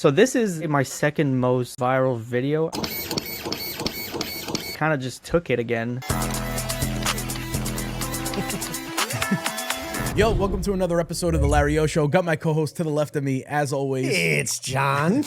So this is my second most viral video. Kind of just took it again. Yo, welcome to another episode of the Larry Ohh Show. Got my co-host to the left of me, as always. It's John.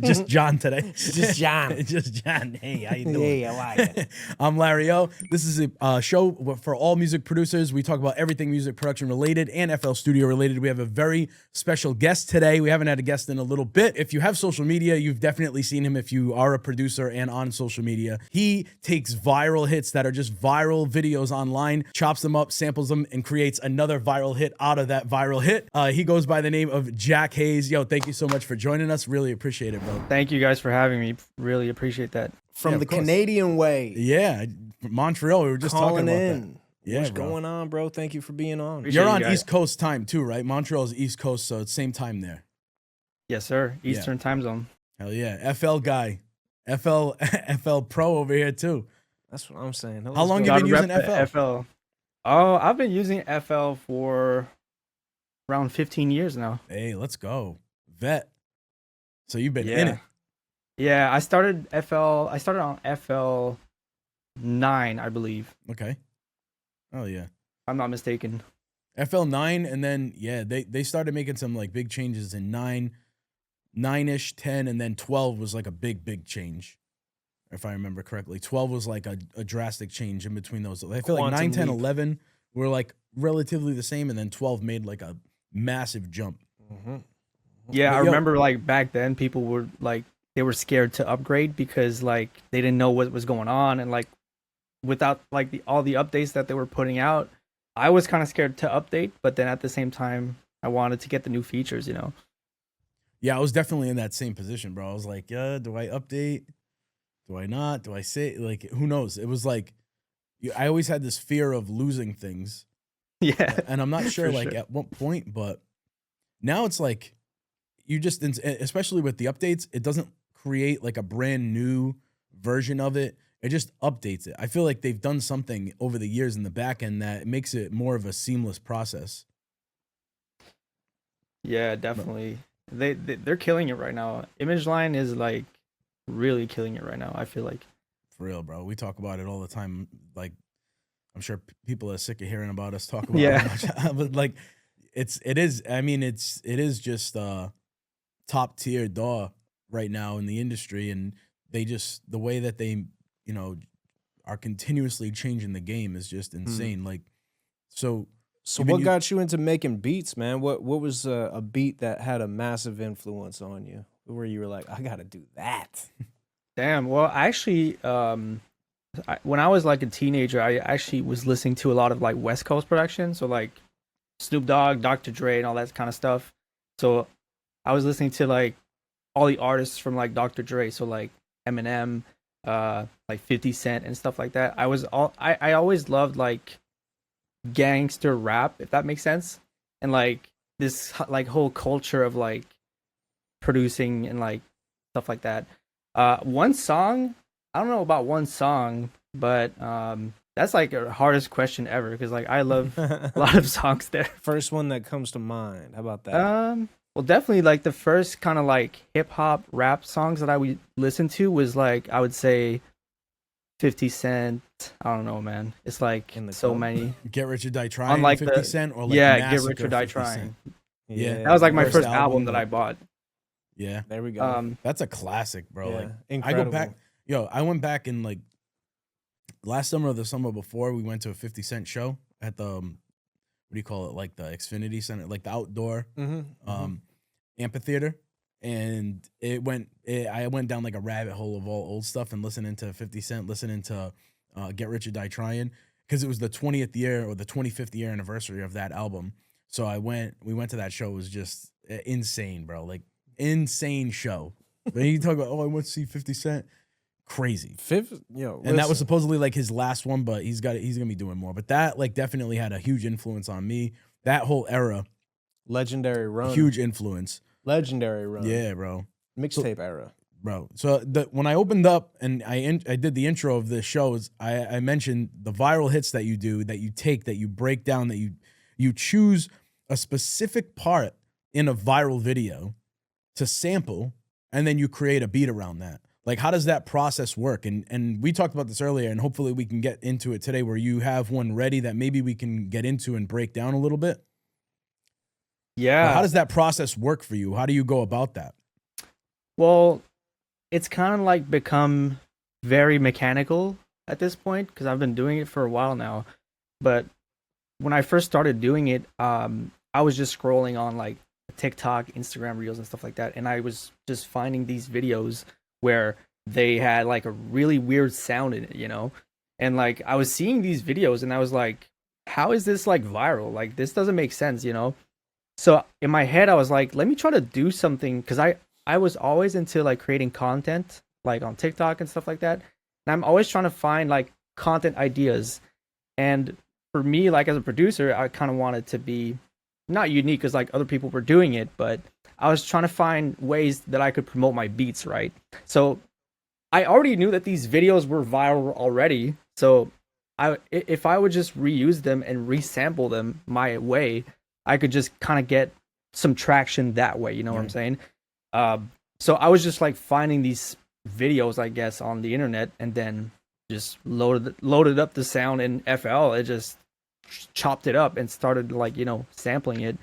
Just John today. Just John. Just John. Hey, how you doing? Hey, how are you? I'm Larry Ohh. This is a show for all music producers. We talk about everything music production related and FL Studio related. We have a very special guest today. We haven't had a guest in a little bit. If you have social media, you've definitely seen him if you are a producer and on social media. He takes viral hits that are just viral videos online, chops them up, samples them, and creates another viral hit out of that viral hit. He goes by the name of Haze. Yo, thank you so much for joining us. Really appreciate it, bro. Thank you guys for having me. Really appreciate that. From the Canadian way. Yeah, Montreal. We were just talking about in. that. Yeah, What's bro. going on, bro? Thank you for being on. Appreciate You're you on guys. East Coast time too, right? Montreal's East Coast, so it's same time there. Yes, sir. Eastern time zone. Hell yeah. FL guy. FL pro over here too. That's what I'm saying. How long you been using FL? Oh, I've been using FL for around 15 years now. Hey, let's go. Vet. So you've been in it. Yeah, I started on FL 9, I believe. Okay. Oh yeah. I'm not mistaken. FL 9, and then yeah, they started making some like big changes in 9-ish, 10, and then 12 was like a big change. If I remember correctly. 12 was like a drastic change in between those. I feel like 9, 10, 11 were like relatively the same, and then 12 made like a massive jump. Yeah, But I yo- remember like back then people were like they were scared to upgrade because like they didn't know what was going on, and like without like all the updates that they were putting out, I was kind of scared to update, but then at the same time I wanted to get the new features, you know. Yeah, I was definitely in that same position, bro. I was like, yeah, do I update? Do I not? Do I say, like, who knows? It was like, I always had this fear of losing things. Yeah. And I'm not sure, For like, sure. at what point, but now it's like, you just, especially with the updates, it doesn't create like a brand new version of it. It just updates it. I feel like they've done something over the years in the back end that makes it more of a seamless process. Yeah, definitely. They're killing it right now. Image Line is like really killing it right now, I feel like. For real, bro. We talk about it all the time. Like, I'm sure people are sick of hearing about us talk about Yeah. how much, but like, it is just top tier DAW right now in the industry, and they just, the way that they, you know, are continuously changing the game is just insane. Like, so even what got you into making beats, man? What was a beat that had a massive influence on you? Where you were like, I gotta do that. Damn. Well, actually, when I was like a teenager, I actually was listening to a lot of like West Coast production, so like Snoop Dogg, Dr. Dre, and all that kind of stuff. So I was listening to like all the artists from like Dr. Dre, so like Eminem, like 50 Cent and stuff like that. I always loved like gangster rap, if that makes sense, and like this like whole culture of like producing and like stuff like that. One song, I don't know about one song, but that's like the hardest question ever because like I love a lot of songs there. First one that comes to mind. How about that? Well, definitely like the first kind of like hip hop rap songs that I would listen to was like I would say 50 Cent. I don't know, man. It's like In the so club. many. Get Rich or Die Trying, Unlike 50 the- Cent, or like Yeah, Get Massacre, Rich or Die 50 Trying. Cent. Yeah. That was like my First first album, album that like- I bought. Yeah, There we go. that's a classic, bro. Yeah, Like, I incredible. go back, I went back in like last summer or the summer before, we went to a 50 Cent show at the what do you call it, like the Xfinity Center, like the outdoor amphitheater, and I went down like a rabbit hole of all old stuff and listening to 50 Cent, listening to Get Rich or Die Trying, because it was the 20th year or the 25th year anniversary of that album. So we went to that show. It was just insane, bro. Like, insane show. When you talk about, I went to see 50 Cent, crazy. And that was supposedly like his last one, but he's gonna be doing more. But that like definitely had a huge influence on me. That whole era, legendary run. huge influence. Legendary run. Yeah, bro. Mixtape era. Bro, so when I opened up and I did the intro of this show, I mentioned the viral hits that you do, that you take, that you break down, that you choose a specific part in a viral video to sample, and then you create a beat around that? Like, how does that process work? And we talked about this earlier, and hopefully we can get into it today, where you have one ready that maybe we can get into and break down a little bit. Yeah. But how does that process work for you? How do you go about that? Well, it's kind of like become very mechanical at this point because I've been doing it for a while now. But when I first started doing it, I was just scrolling on like TikTok, Instagram Reels, and stuff like that, and I was just finding these videos where they had like a really weird sound in it, you know? And like I was seeing these videos and I was like, how is this like viral? Like this doesn't make sense, you know? So in my head I was like, let me try to do something because I was always into like creating content like on TikTok and stuff like that. And I'm always trying to find like content ideas. And for me, like as a producer, I kind of wanted to be not unique because like other people were doing it, but I was trying to find ways that I could promote my beats, right? So I already knew that these videos were viral already. So if I would just reuse them and resample them my way, I could just kind of get some traction that way. You know what I'm saying? So I was just like finding these videos, I guess, on the internet, and then just loaded up the sound in FL. It just chopped it up and started like, you know, sampling it.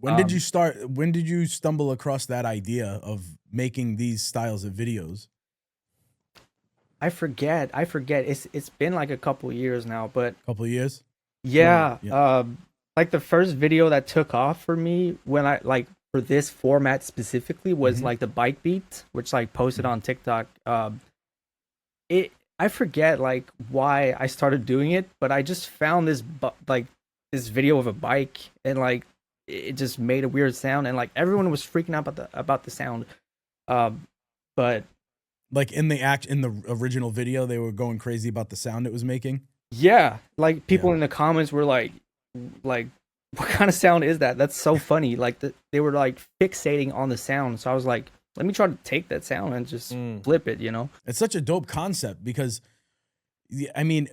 When did you start? When did you stumble across that idea of making these styles of videos? I forget. It's been like a couple years now, but Couple of years. yeah, Yeah. like the first video that took off for me when I like for this format specifically was like the bike beat, which like posted on TikTok. I forget like why I started doing it, but I just found this like this video of a bike, and like it just made a weird sound, and like everyone was freaking out about the sound. But Like in the original video, they were going crazy about the sound it was making. yeah, like people in the comments were like what kind of sound is that? That's so funny. Like they were like fixating on the sound. So I was like, let me try to take that sound and just flip it, you know? It's such a dope concept because, I mean,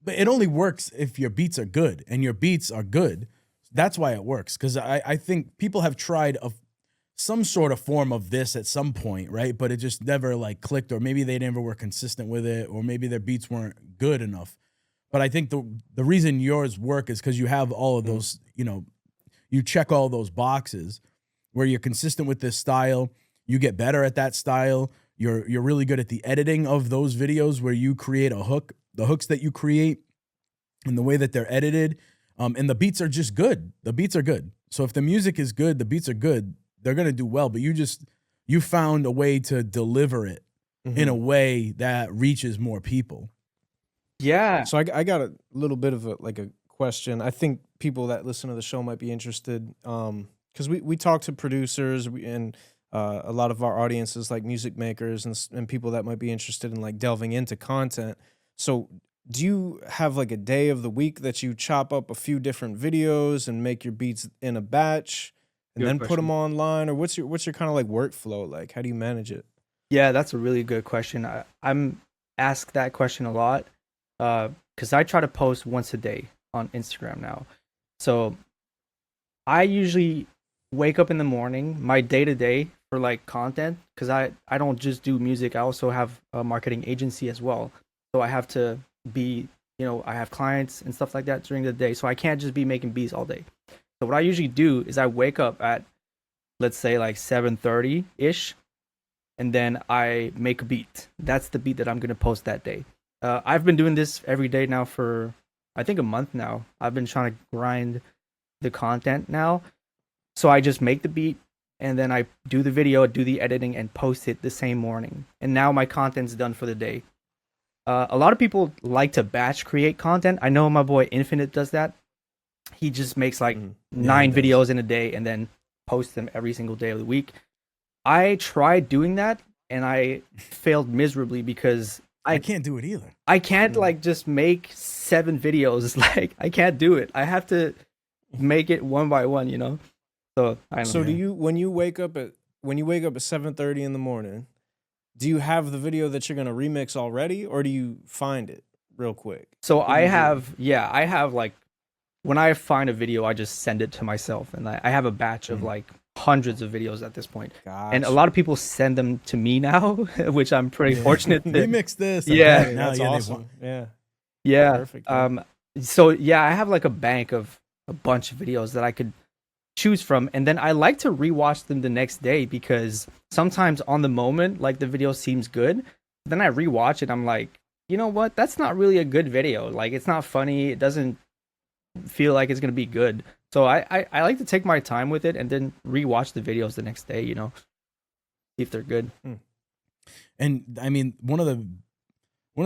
but it only works if your beats are good, and your beats are good. That's why it works. Because I think people have tried some sort of form of this at some point, right? But it just never like clicked, or maybe they never were consistent with it, or maybe their beats weren't good enough. But I think the reason yours work is because you have all of those, you know, you check all those boxes where you're consistent with this style. You get better at that style. You're really good at the editing of those videos where you create a hook, the hooks that you create, and the way that they're edited. And the beats are just good. The beats are good. So if the music is good, the beats are good, they're gonna do well. But you found a way to deliver it in a way that reaches more people. Yeah. So I got a little bit of a question. I think people that listen to the show might be interested, because we talk to producers and a lot of our audience is like music makers and people that might be interested in like delving into content. So do you have like a day of the week that you chop up a few different videos and make your beats in a batch and then put them online, or what's your kind of like workflow like? How do you manage it? Yeah, that's a really good question. I'm asked that question a lot because I try to post once a day on Instagram now. So I usually wake up in the morning, my day-to-day for like content, because I don't just do music. I also have a marketing agency as well. So I have to be, you know, I have clients and stuff like that during the day. So I can't just be making beats all day. So what I usually do is I wake up at, let's say like 7:30-ish, and then I make a beat. That's the beat that I'm going to post that day. I've been doing this every day now for, I think, a month now. I've been trying to grind the content now. So I just make the beat, and then I do the video, do the editing, and post it the same morning. And now my content's done for the day. A lot of people like to batch create content. I know my boy Infinite does that. He just makes like 9 videos in a day and then posts them every single day of the week. I tried doing that and I failed miserably because I can't do it either. I can't like just make 7 videos. Like I can't do it. I have to make it one by one, you know? So I don't know. So do you, when you wake up at 7:30 in the morning, do you have the video that you're gonna remix already, or do you find it real quick? So I have like when I find a video, I just send it to myself, and I have a batch of like hundreds of videos at this point. And a Gotcha. lot of people send them to me now, which I'm pretty fortunate. Remix this. Yeah. Hey, Now, that's yeah, they awesome. want- Yeah. Yeah. Perfect, man. So yeah, I have like a bank of a bunch of videos that I could choose from, and then I like to rewatch them the next day because sometimes on the moment, like the video seems good, then I rewatch it. I'm like, you know what? That's not really a good video. Like it's not funny. It doesn't feel like it's gonna be good. So I like to take my time with it and then rewatch the videos the next day. You know, see if they're good. And I mean, one of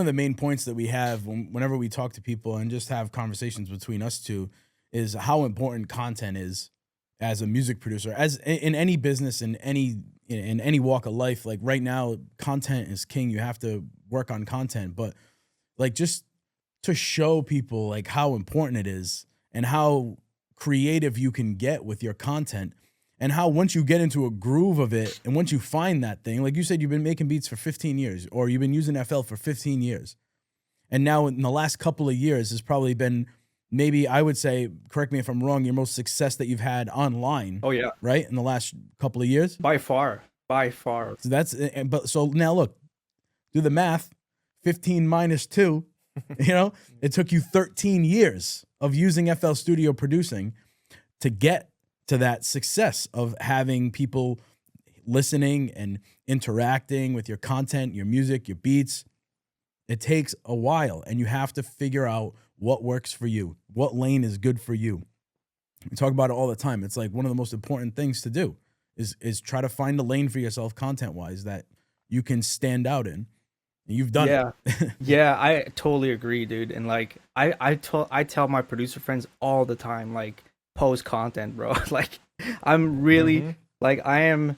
the main points that we have whenever we talk to people and just have conversations between us two is how important content is as a music producer, as in any business, in any walk of life. Like right now, content is king. You have to work on content, but like just to show people like how important it is and how creative you can get with your content, and how once you get into a groove of it and once you find that thing, like you said, you've been making beats for 15 years or you've been using FL for 15 years. And now in the last couple of years has probably been, maybe I would say, correct me if I'm wrong, your most success that you've had online. Oh yeah, Right? In the last couple of years. by far. So But so now look, do the math, 15 minus 2, it took you 13 years of using FL Studio producing to get to that success of having people listening and interacting with your content, your music, your beats. It takes a while, and you have to figure out what works for you, what lane is good for you. We talk about it all the time. It's like one of the most important things to do is try to find a lane for yourself content-wise that you can stand out in. And you've done it. Yeah, I totally agree, dude. And like I tell my producer friends all the time, like, post content, bro. Like I'm really like I am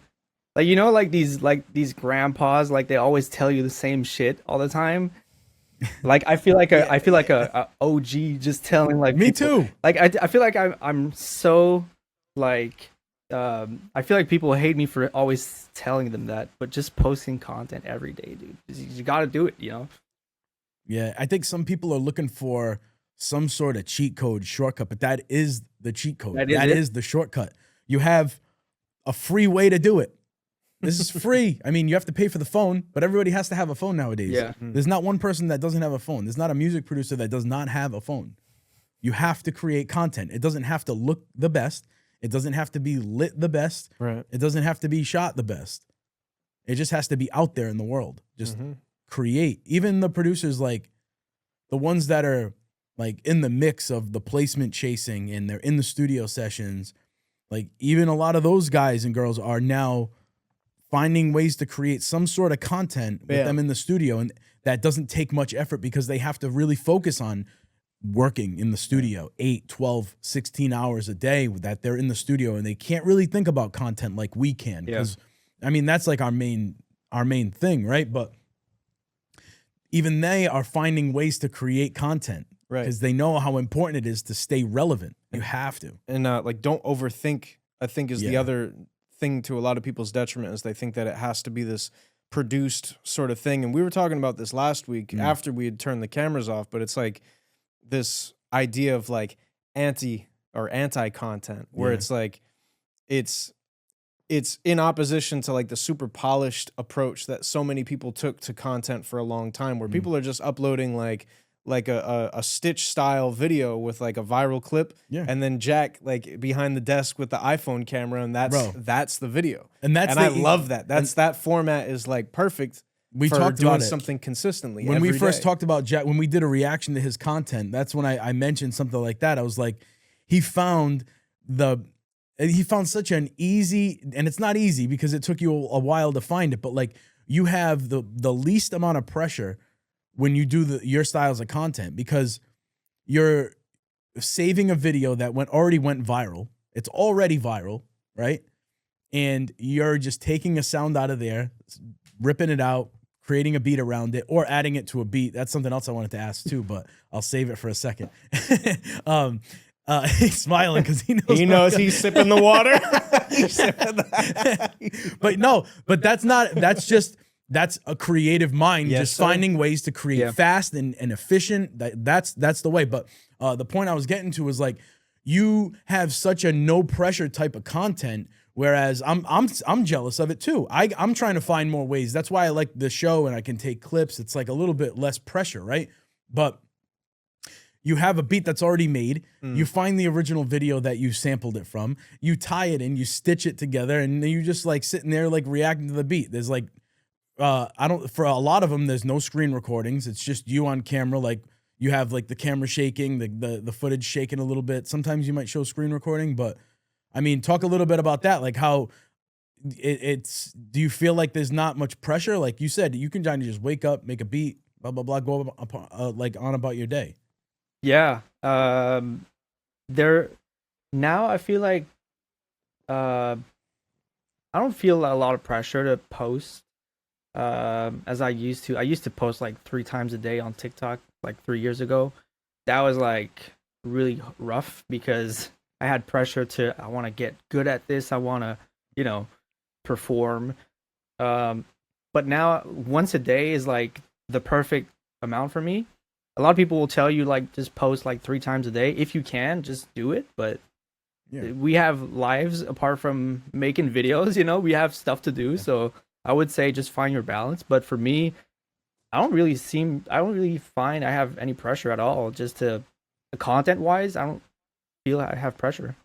like, like these grandpas, like they always tell you the same shit all the time. Like I feel like a OG just telling like Me people, too. like I feel like I'm so like I feel like people hate me for always telling them that, but just posting content every day, dude. You got to do it, Yeah, I think some people are looking for some sort of cheat code shortcut, but that is the cheat code. That is the shortcut. You have a free way to do it. This is free. I mean, you have to pay for the phone, but everybody has to have a phone nowadays. Yeah. There's not one person that doesn't have a phone. There's not a music producer that does not have a phone. You have to create content. It doesn't have to look the best. It doesn't have to be lit the best. Right. It doesn't have to be shot the best. It just has to be out there in the world. Just create. Even the producers, like the ones that are like in the mix of the placement chasing and they're in the studio sessions, like even a lot of those guys and girls are now finding ways to create some sort of content with them in the studio. And that doesn't take much effort because they have to really focus on working in the studio 8, 12, 16 hours a day that they're in the studio, and they can't really think about content like we can. Because I mean, that's like our main thing, right? But even they are finding ways to create content. Right. Because they know how important it is to stay relevant. You have to. And like, don't overthink, I think, is the other thing to a lot of people's detriment, is they think that it has to be this produced sort of thing. And we were talking about this last week after we had turned the cameras off, but it's like this idea of like anti content where it's like, it's in opposition to like the super polished approach that so many people took to content for a long time, where people are just uploading like a Stitch style video with like a viral clip, and then Jack like behind the desk with the iPhone camera, and that's the video. And I love that. That format is like perfect. We for talked doing about it. something consistently. When we first day. talked about Jack, when we did a reaction to his content, that's when I mentioned something like that. I was like, he found such an easy, and it's not easy because it took you a while to find it, but like you have the least amount of pressure when you do your styles of content, because you're saving a video that already went viral. It's already viral, right? And you're just taking a sound out of there, ripping it out, creating a beat around it, or adding it to a beat. That's something else I wanted to ask too, but I'll save it for a second. He's smiling because he knows he's sipping the water. That's a creative mind, finding ways to create fast and efficient. That's the way. But the point I was getting to was like, you have such a no pressure type of content Whereas I'm jealous of it too. I'm trying to find more ways. That's why I like the show and I can take clips. It's like a little bit less pressure, right? But you have a beat that's already made. You find the original video that you sampled it from. You tie it in, you stitch it together, and then you just like sitting there like reacting to the beat. There's like for a lot of them, there's no screen recordings. It's just you on camera. Like you have like the camera shaking, the footage shaking a little bit. Sometimes you might show screen recording, but I mean, talk a little bit about that. Like how it's, do you feel like there's not much pressure? Like you said, you can kind of just wake up, make a beat, blah, blah, blah, go like on about your day. Yeah. There now I feel like I don't feel a lot of pressure to post as I used to. I used to post like 3 times a day on TikTok like 3 years ago. That was like really rough because I had pressure to, I want to get good at this. I want to, you know, perform. But now once a day is like the perfect amount for me. A lot of people will tell you like just post like 3 times a day. If you can, just do it. But we have lives apart from making videos, you know, we have stuff to do. So I would say just find your balance. But for me, I don't really find I have any pressure at all. Just to content wise, I don't feel I have pressure.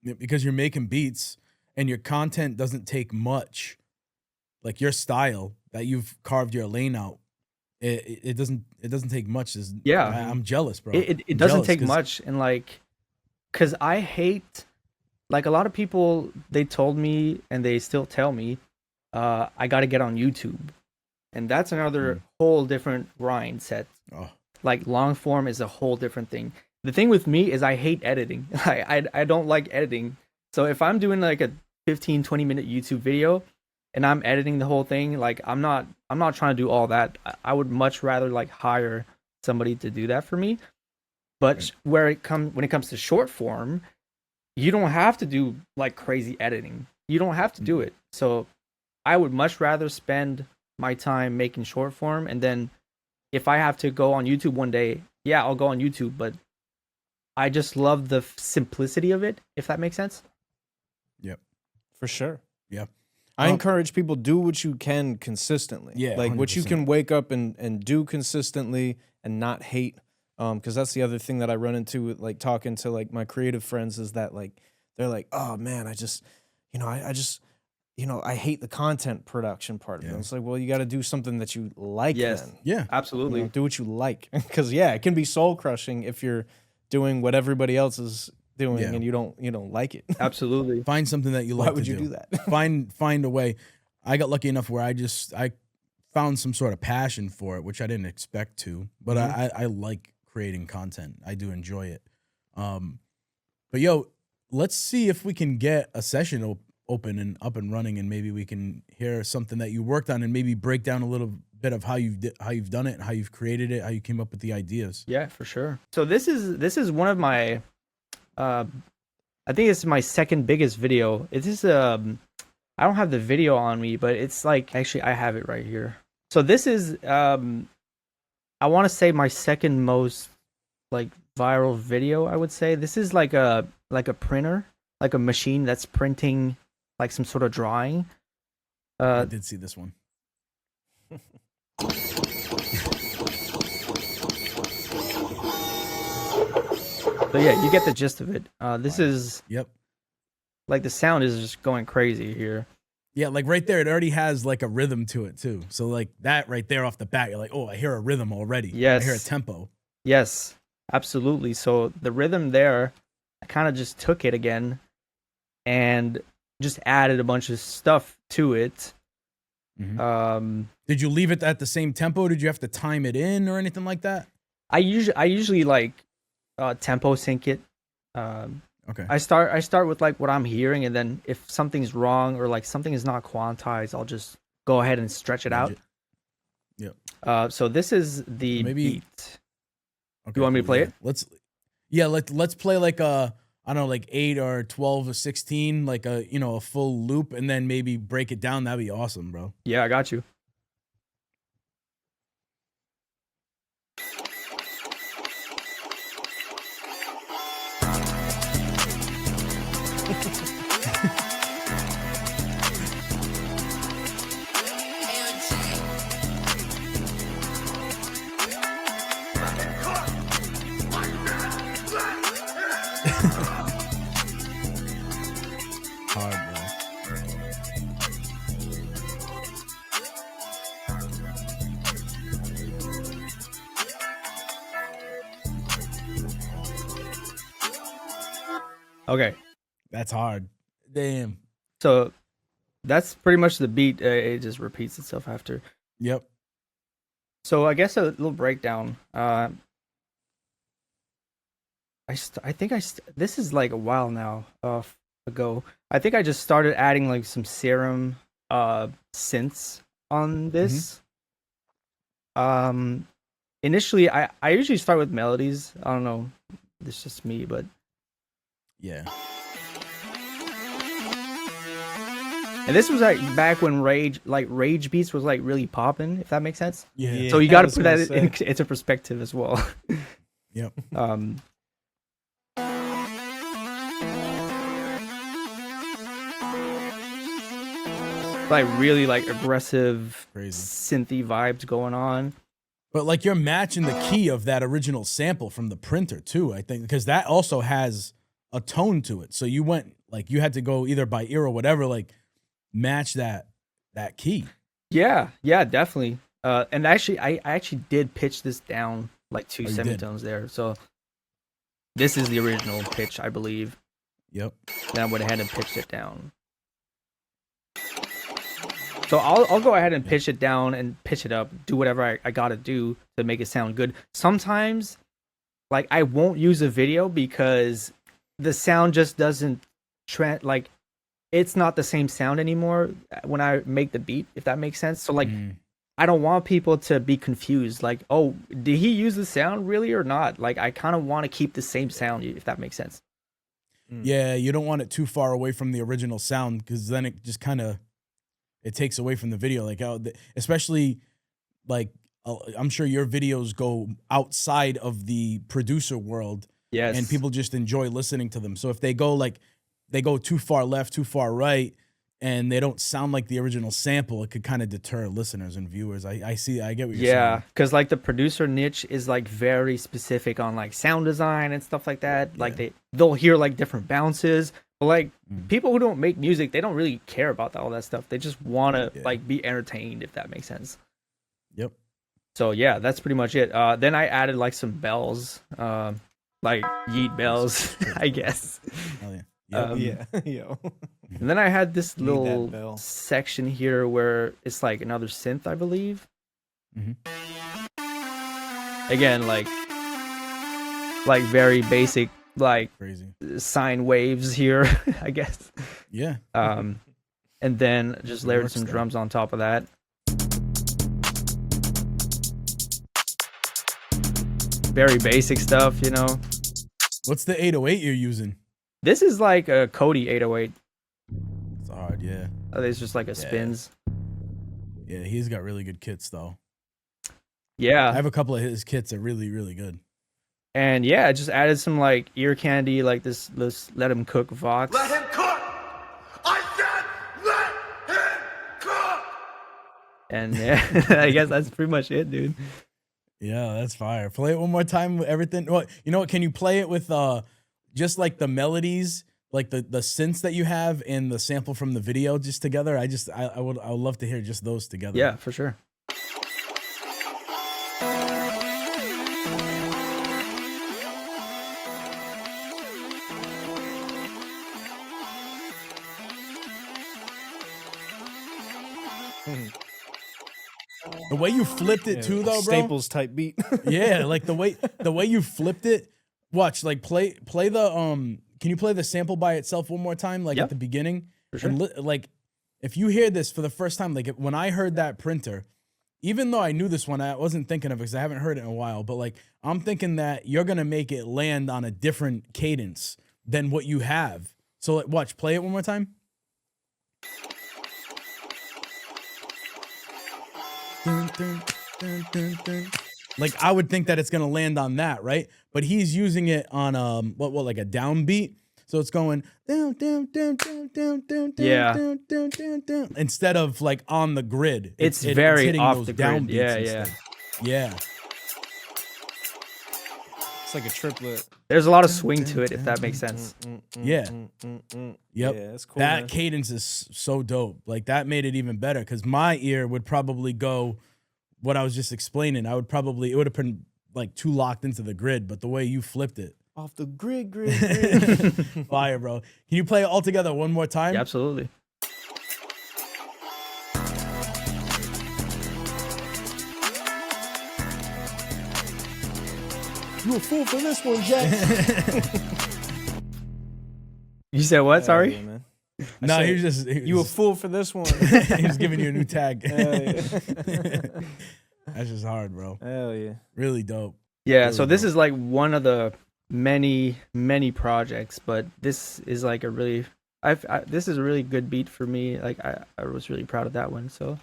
Yeah, because you're making beats and your content doesn't take much. Like your style that you've carved your lane out. It doesn't take much. I'm jealous, bro. It doesn't take much, and like, cause I hate, like a lot of people, they told me and they still tell me, I got to get on YouTube, and that's another whole different grind set. Oh. Like long form is a whole different thing. The thing with me is I hate editing. I don't like editing. So if I'm doing like a 15-20 minute YouTube video and I'm editing the whole thing, like I'm not trying to do all that. I would much rather like hire somebody to do that for me. But when it comes to short form, you don't have to do like crazy editing. You don't have to do it. So I would much rather spend my time making short form, and then if I have to go on YouTube one day, yeah, I'll go on YouTube, but I just love the simplicity of it, if that makes sense. Yep. For sure. Yep. I encourage people, do what you can consistently. Yeah, like 100%. what you can wake up and do consistently and not hate. Because that's the other thing that I run into with like talking to like my creative friends is that like they're like, oh man, I just I hate the content production part of it. It's like, well, you got to do something that you like. Yes. Then. Yeah, absolutely. You know, do what you like, because it can be soul crushing if you're doing what everybody else is doing and you don't like it. Absolutely. Find something that you like. Why would you do that? Find a way. I got lucky enough where I found some sort of passion for it, which I didn't expect to, but I like creating content. I do enjoy it. But yo, let's see if we can get a session open and up and running, and maybe we can hear something that you worked on and maybe break down a little bit of how you've done it, how you've created it, how you came up with the ideas. Yeah, for sure. So this is one of my I think it's my second biggest video. It is I don't have the video on me, but it's like, actually I have it right here. So this is I want to say my second most like viral video, I would say. This is like a printer, like a machine that's printing like some sort of drawing. I did see this one. So yeah, you get the gist of it. This is like the sound is just going crazy here. Yeah, like right there, it already has like a rhythm to it too. So like that right there off the bat, you're like, oh, I hear a rhythm already. Yes. I hear a tempo. Yes, absolutely. So the rhythm there, I kind of just took it again and just added a bunch of stuff to it. Mm-hmm. Did you leave it at the same tempo? Did you have to time it in or anything like that? I usually like tempo sync it. Okay. I start with like what I'm hearing, and then if something's wrong or like something is not quantized, I'll just go ahead and stretch it out. Yep. So this is the beat. Okay, you want me to play it? Let's play like a, I don't know, like 8 or 12 or 16, like a, a full loop, and then maybe break it down. That'd be awesome, bro. Yeah, I got you. Okay, That's hard. Damn. so that's pretty much the beat. It just repeats itself after. Yep. So I guess a little breakdown. I think this is like a while now ago. I think I just started adding like some Serum synths on this. Mm-hmm. Initially I usually start with melodies. I don't know. It's just me, but Yeah. and this was like back when rage beats was like really popping, if that makes sense. Yeah. So you I got to was put gonna that say. into perspective as well. Yep. Like really like aggressive Crazy. synthy vibes going on. But like you're matching the key of that original sample from the printer too, I think, because that also has a tone to it. So you went like you had to go either by ear or whatever, like match that key. Yeah, definitely. And actually, I actually did pitch this down like two Oh, you did? semitones there. So this is the original pitch, I believe. Yep. Then I went ahead and pitched it down. So I'll go ahead and pitch it down and pitch it up, do whatever I gotta do to make it sound good. Sometimes, like I won't use a video because the sound just doesn't like it's not the same sound anymore when I make the beat, if that makes sense. So like I don't want people to be confused, like, oh, did he use the sound really or not? Like I kind of want to keep the same sound, if that makes sense. Yeah, you don't want it too far away from the original sound because then it just kind of it takes away from the video. Like, especially like I'm sure your videos go outside of the producer world, Yes. and people just enjoy listening to them. So if they go too far left, too far right, and they don't sound like the original sample, it could kind of deter listeners and viewers. I get what you're saying. Yeah, because like the producer niche is like very specific on like sound design and stuff like that. Like they'll hear like different bounces, but like people who don't make music, they don't really care about all that stuff. They just want to like be entertained, if that makes sense. Yep. So yeah, that's pretty much it. Then I added like some bells, like yeet bells, I guess. Oh yeah. Yo. And then I had this Need that little bell. section here where it's like another synth, I believe. Again, like very basic, like Crazy. sine waves here, I guess. Yeah. And then just layered works some though. drums on top of that. Very basic stuff, you know. What's the 808 you're using? This is like a Cody 808. It's hard, yeah. It's just like a spins. Yeah, he's got really good kits though. Yeah. I have a couple of his kits that are really, really good. And yeah, I just added some like ear candy, like this Let Him Cook Vox. Let him cook! I said let him cook! And yeah, I guess that's pretty much it, dude. Yeah, that's fire. Play it one more time with everything. Well, you know what? Can you play it with just like the melodies, like the synths that you have and the sample from the video just together? I would love to hear just those together. Yeah, for sure. The way you flipped it too, though, bro. Staples type beat. Yeah, like the way you flipped it. Watch, like play the Can you play the sample by itself one more time, like at the beginning? For sure. And like, if you hear this for the first time, like when I heard that printer, even though I knew this one, I wasn't thinking of it because I haven't heard it in a while. But like, I'm thinking that you're gonna make it land on a different cadence than what you have. So like, watch, play it one more time. Dun, dun, dun, dun, dun. Like I would think that it's gonna land on that, right? But he's using it on what like a downbeat. So it's going down, down, down, down, down, down, Yeah. down, down, down, down, instead of like on the grid. It's very hitting off those the grid. downbeats Yeah, instead. Yeah. It's like a triplet. There's a lot of swing to it, if that makes sense. Yeah. Yep. Yeah, that's cool. That man. cadence is so dope. Like that made it even better because my ear would probably go what I was just explaining. It would have been like too locked into the grid, but the way you flipped it, Off the grid. Fire, bro. Can you play it all together one more time? Yeah, absolutely. You a fool for this one, Jack. You said what? Sorry. Yeah, man. No, said, he was just You a fool for this one. he was giving you a new tag. Hell yeah. That's just hard, bro. Hell yeah. Really dope. Yeah, Really so this dope. is like one of the many projects, but this is like a really this is a really good beat for me. Like I was really proud of that one. So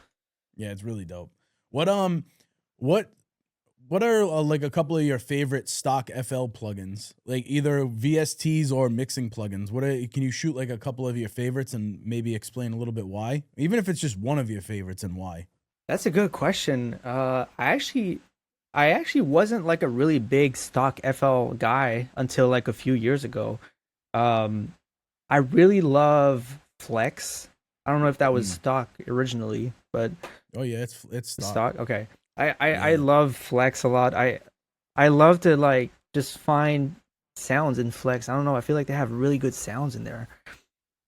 Yeah, it's really dope. What are like a couple of your favorite stock FL plugins? Like either VSTs or mixing plugins. Can you shoot like a couple of your favorites and maybe explain a little bit why? Even if it's just one of your favorites and why. that's a good question. I actually wasn't like a really big stock FL guy until like a few years ago. I really love Flex. I don't know if that was stock originally, but Oh yeah, it's stock. stock. Okay. I love Flex a lot. I love to like just find sounds in Flex. I don't know. I feel like they have really good sounds in there.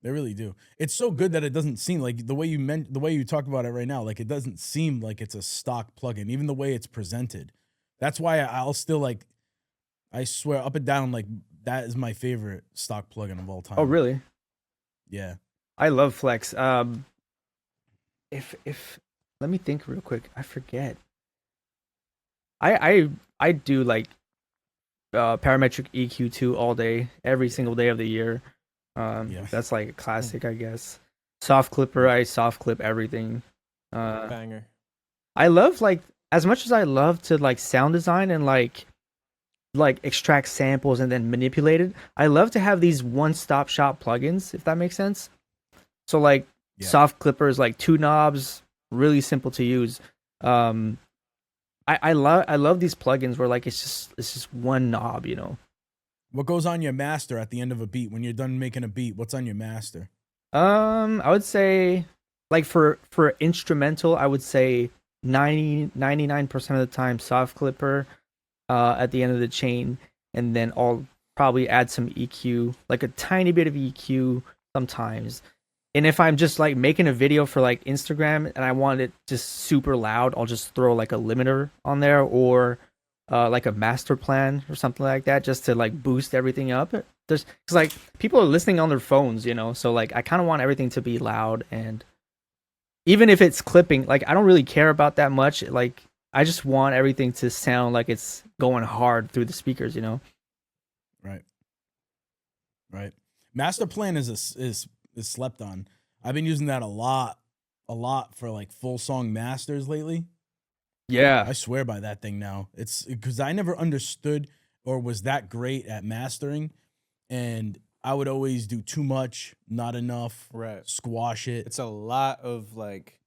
They really do. It's so good that it doesn't seem like the way you talk about it right now, like it doesn't seem like it's a stock plugin, even the way it's presented. That's why I'll still like, I swear up and down, like that is my favorite stock plugin of all time. Oh, really? Yeah. I love Flex. If let me think real quick. I forget. I do like parametric EQ2 all day, every single day of the year. Yeah. That's like a classic, I guess. Soft clipper, I soft clip everything. Banger. I love like as much as I love to like sound design and like extract samples and then manipulate it. I love to have these one-stop shop plugins, if that makes sense. So like soft clippers, like 2 knobs, really simple to use. I love these plugins where like it's just one knob, you know. What goes on your master at the end of a beat when you're done making a beat? What's on your master? I would say like for instrumental, I would say 99% of the time soft clipper at the end of the chain, and then I'll probably add some EQ, like a tiny bit of EQ sometimes. And if I'm just like making a video for like Instagram and I want it just super loud, I'll just throw like a limiter on there or like a master plan or something like that, just to like boost everything up. Cause like people are listening on their phones, you know, so like I kind of want everything to be loud, and even if it's clipping, like I don't really care about that much. Like I just want everything to sound like it's going hard through the speakers, you know. Right. Master plan is slept on. I've been using that a lot for like full song masters lately. Yeah. I swear by that thing now. It's because I never understood or was that great at mastering, and I would always do too much, not enough, Right. squash it. It's a lot of like,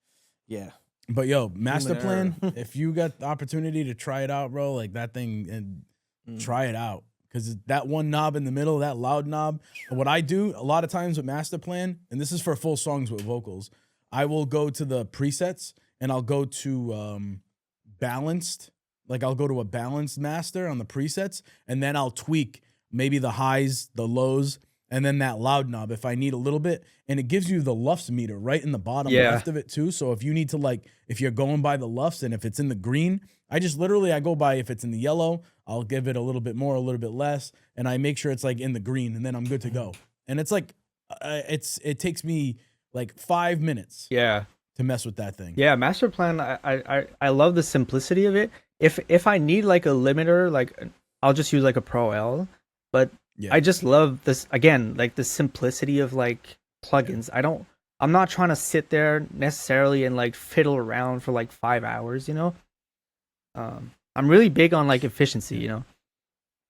yeah. But yo, master Human plan, if you got the opportunity to try it out, bro, like that thing, and try it out. Because that one knob in the middle, that loud knob. And what I do a lot of times with master plan, and this is for full songs with vocals, I will go to the presets and I'll go to balanced. Like I'll go to a balanced master on the presets, and then I'll tweak maybe the highs, the lows, and then that loud knob if I need a little bit. And it gives you the LUFS meter right in the bottom left of it too. So if you need to like, if you're going by the LUFS and if it's in the green, I go by if it's in the yellow, I'll give it a little bit more, a little bit less, and I make sure it's like in the green, and then I'm good to go. And it's like, it takes me like 5 minutes. Yeah. To mess with that thing. Yeah, master plan. I love the simplicity of it. If I need like a limiter, like I'll just use like a Pro L. But Yeah. I just love this again, like the simplicity of like plugins. I'm not trying to sit there necessarily and like fiddle around for like 5 hours, you know. I'm really big on like efficiency, you know.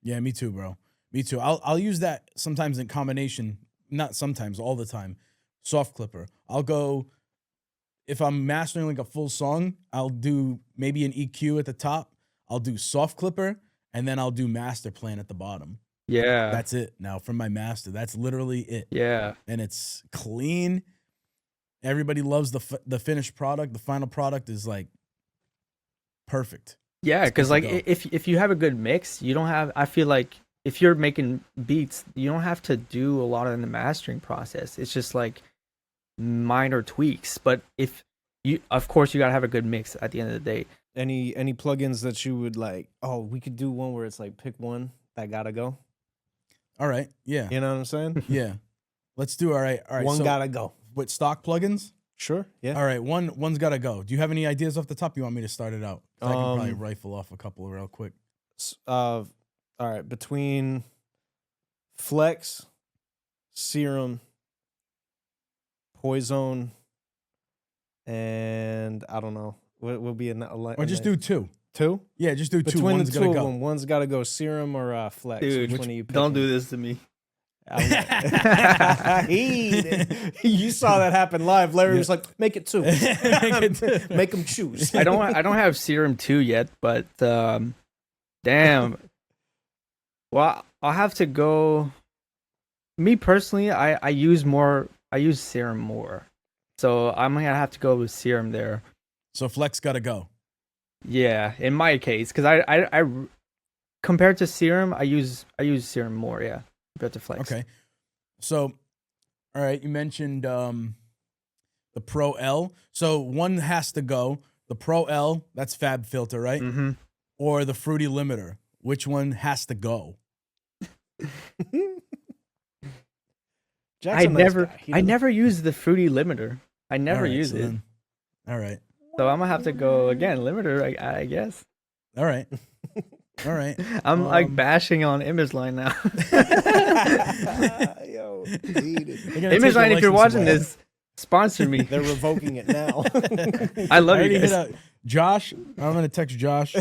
Yeah, me too, bro. Me too. I'll use that sometimes in combination. Not sometimes, all the time. Soft clipper. I'll go. If I'm mastering like a full song, I'll do maybe an EQ at the top. I'll do soft clipper, and then I'll do master plan at the bottom. Yeah. That's it now from my master. That's literally it. Yeah. And it's clean. Everybody loves the finished product. The final product is like perfect. Yeah, because good to like go. if you have a good mix, you don't have. I feel like if you're making beats, you don't have to do a lot in the mastering process. It's just like minor tweaks. But if you, of course, you gotta have a good mix at the end of the day. Any plugins that you would like? Oh, we could do one where it's like pick one that gotta go. All right. Yeah. You know what I'm saying? Yeah. Let's do all right. All right. One so gotta go. with stock plugins. Sure. Yeah. All right. One's got to go. Do you have any ideas off the top? You want me to start it out? 'Cause I can probably Um, rifle off a couple real quick. All right. Between Flex, Serum, Poison, and I don't know. What will be Or just do two. two? Yeah, just do two. Between One's the got two to of go. them, one's got to go. Serum or Flex? Dude, Which one are you picking? don't do this to me. You saw that happen live. Larry was like, "Make it two. it Make them choose." I don't have Serum 2 yet, but damn. Well, I'll have to go. Me personally, I use Serum more. So I'm gonna have to go with Serum there. So Flex got to go. Yeah, in my case, because I compared to Serum, I use Serum more, yeah, compared to Flex. Okay. So, all right, you mentioned the Pro L. So one has to go. The Pro L, that's Fab Filter, right? Mm-hmm. Or the Fruity Limiter. Which one has to go? Jack's a nice guy. He I doesn't- never use the Fruity Limiter. I never All right, use so it. then- all right. So I'm gonna have to go again, Limiter, I guess. All right. All right. I'm like bashing on ImageLine now. Yo, eat it. They're gonna take ImageLine, your if you're license watching away. this, sponsor me. They're revoking it now. I love already you hit guys. up Josh. I'm gonna text Josh.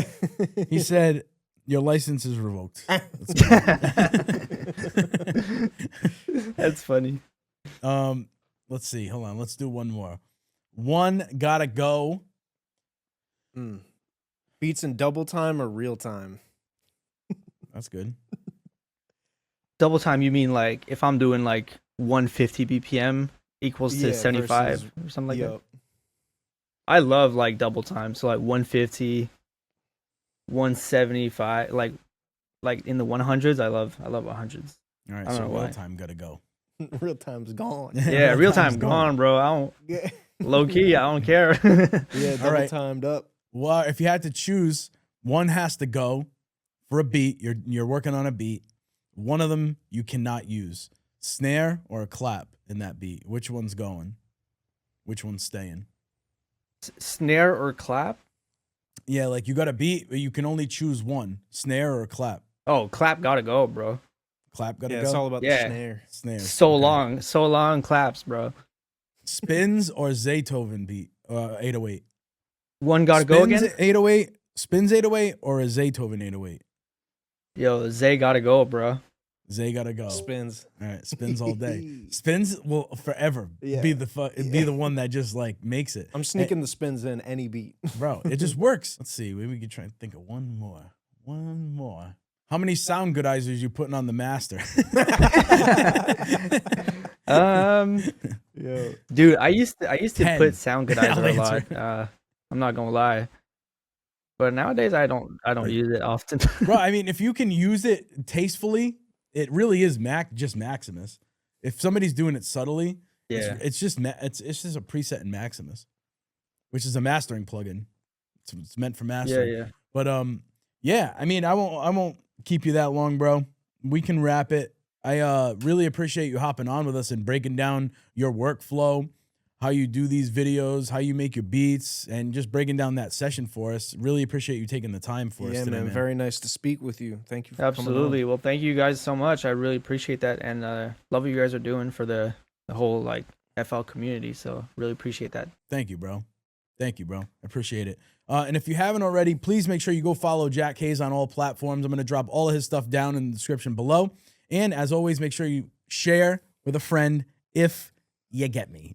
He said your license is revoked. Let's go. That's funny. Let's see. Hold on. Let's do one more. One gotta go. Beats in double time or real time? That's good. Double time, you mean like if I'm doing like 150 BPM equals to Yeah, 75 versus- or something like that? Yup. I love like double time. So like 150, 175, like in the 100s. I love 100s. All right. I don't So know real why. time gotta go. Real time's gone. Yeah, real time's time gone, bro. I don't Yeah, low key. I don't care. double right. timed up. Well, if you had to choose, one has to go for a beat. You're working on a beat. One of them you cannot use. Snare or a clap in that beat. Which one's going? Which one's staying? Snare or clap? Yeah, like you got a beat, but you can only choose one. Snare or a clap. Oh, clap gotta go, bro. Clap gotta Yeah, go. it's all about Yeah. the snare. Snare. So Okay. long claps, bro. Spins or Zaytoven beat. 808. One gotta go Spins again. 808. Spins 808 or a Zaytoven 808. Yo, Zay gotta go, bro. Zay gotta go. Spins. All right, spins all day. Spins will forever Yeah. be be the one that just like makes it. I'm sneaking the spins in any beat. Bro, it just works. Let's see. Maybe we could try and think of one more. One more. How many sound goodizers you putting on the master? Yo. Dude, I used to 10. put sound I'll goodizer a answer. lot. I'm not gonna lie, but nowadays I don't use it often. Bro, I mean, if you can use it tastefully, it really is just Maximus. If somebody's doing it subtly, Yeah, it's just it's just a preset in Maximus, which is a mastering plugin. It's meant for mastering. yeah. But yeah, I mean, I won't keep you that long, bro. We can wrap it. I really appreciate you hopping on with us and breaking down your workflow, how you do these videos, how you make your beats, and just breaking down that session for us. Really appreciate you taking the time for us Yeah, today, man. Very nice to speak with you. Thank you for Absolutely. coming Well, thank you guys so much. I really appreciate that, and love what you guys are doing for the whole like FL community. So really appreciate that. Thank you, bro. Thank you, bro. I appreciate it. And if you haven't already, please make sure you go follow Jack Haze on all platforms. I'm going to drop all of his stuff down in the description below. And as always, make sure you share with a friend if you get me.